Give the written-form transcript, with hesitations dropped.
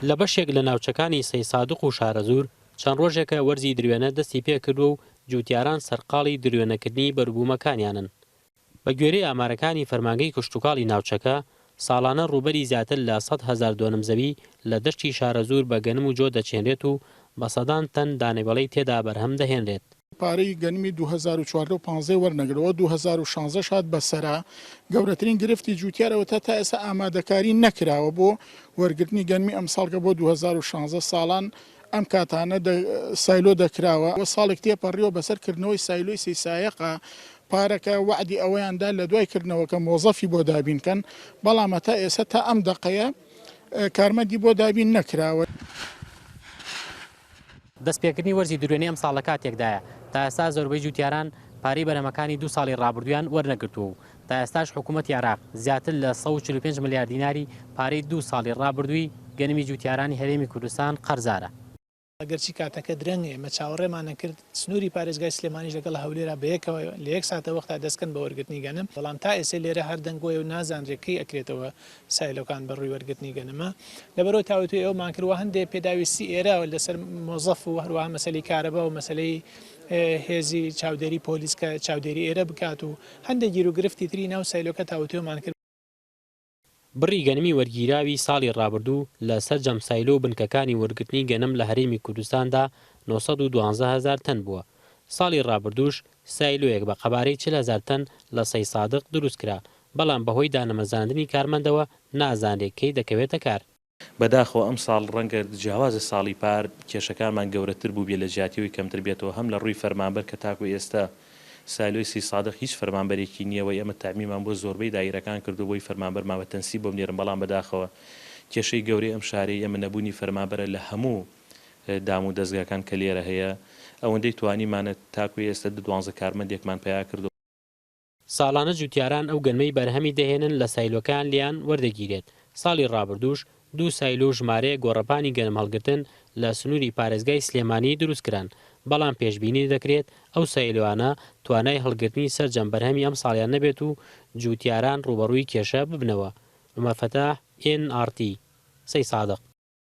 لە بەشێک لە ناوچەکانی سەی سادق و شارەزور چەند ڕۆژێکە وەرزی درێنە دەستی پێکردو و جوتیاران سەرقاڵی درێنەکردنی بەربوومەکانیانن. بە گوێرەی ئامارەکانی فەرمانگەی کشتوکاڵی ناوچەکە ساڵانە ڕوبەری زیاتر لە 100,000 دۆنمزەوی لە دەشتی شارەزور بە گەنم و جۆ دەچێنرێت و بە سەدان تەن دانەبەڵەی تێدا بەرهەم دەهێنرێت. پارەی گەنمی 2014 وەرنەگرەوە 2016 هات بەسەرا گەورەترین گرفتی جوتیارەوە تا ئێستا ئامادەکاری نەکراوە بۆ وەرگرتنی گەنمی ئەم ساڵگە بۆ 2016 ساڵان ئەم کاتانە سایلۆ دەکراوە و ساڵێک تێپەڕیەوە بەسەرکردنەوەی سایلۆی سیسایەقا پارەکە وعدی ئەوەیاندا لە دوای کردنەوەکە مۆزەفی بۆ دابینکەن بەڵام تا ئێستا تا ئەم دقەیە کارمەندی بۆ دابین نەکراوە. دەستپێکردنی وەرزی درێنەی ئەم ساڵە کاتێکدایە تا ئێستا زۆربەی جوتیاران پارەی بەرهەمەکانی 2 ساڵی ڕابردویان وەرنەگرتووە و تا ئێستاش حکوومەتی عێراق زیاتر لە 145 ملیار دیناری پارەی 2 ساڵی ڕابردووی گەنمی جوتیارانی هەرێمی کوردستان قەرزارە. ئەگەرچی کاتەکە درەنگە ئێمە چاوەڕێمانە کرد سنووری پارێزگای سلێمانیش لەگەڵ هەولێرا بەیەکەوە لە 1 ساتە وەختا دەستکەن بە وەرگرتنی گەنم بەڵام تا ئێستا لێرە هەردەنگۆی و نازانرێکی ئەکرێتەوە سایلۆکان بەڕووی وەرگرتنی گەنمە لەبەرەوە تاوتوی ئەومان کردوە هەندێک پێداویستی ئێرە لەسەر مۆزەف و هەروەها مەسەلەی کارەبا و مەسەلەی هێزی چاودێری پۆلیس کە چاودێری ئێرە بکات و هەندێک گیر و گرفتی تری ناو سایلۆکە تاوتویمان کرد. بڕی گەنمی وەرگیراوی ساڵی ڕابردوو لە سەر جەمسایلۆ و بنکەکانی وەرگرتنی گەنم لە هەرێمی کوردستاندا 912,000 تەن بووە. ساڵی ڕابردووش سایلۆیەک بە قەبارەی 40,000 تەن لە سەی سادق دروست کرا بەڵام بەهۆی دانەمەزاندنی کارمەندەوە نازانرێت کەی دەکەوێتە کار. بەداخەوە ئەم ساڵ ڕەنگە جیاوازە ساڵی پار کێشەکانمان گەورەتر بوو بێ لە جیاتیەوەی کەمتر بێتەوە هەم لە ڕووی فەرمانبەر کە تاکو ئێستا سایلۆی سی سادق هیچ فەرمانبەرێکی نییەوە ئێمە تامیمان بۆ زۆربەی دایرەکان کردو بۆی فەرمانبەرمان بە تەنسی بۆ بنێرم بەڵام بەداخەوە کێشەی گەورەی ئەم شارەی ئێمە نەبوونی فەرمانبەرە لە هەموو دام و دەستگاکان کە لێرە هەیە ئەوەندەی توانیمانە تاکوی ئێستا 12 کارمەندێکمان پیا کردو. ساڵانە جوتیاران ئەو گەنمەی بەرهەمی دەهێنن لە سایلۆکان لیان وەردەگیرێت. ساڵی ڕابردووش 2 سایلۆ ژمارەیە گۆڕەپانی گەنم هەڵگرتن لە سنووری پارێزگای سلێمانی دروستکران بەڵام پێشبینی دەکرێت ئەو سایلۆوانە توانای هەڵگرتنی سەرجەم بەرهەمی ئەم ساڵیان نەبێت و جوتیاران ڕوبەڕووی کێشە ببنەوە. مەفەتاح NRT سەی سادق.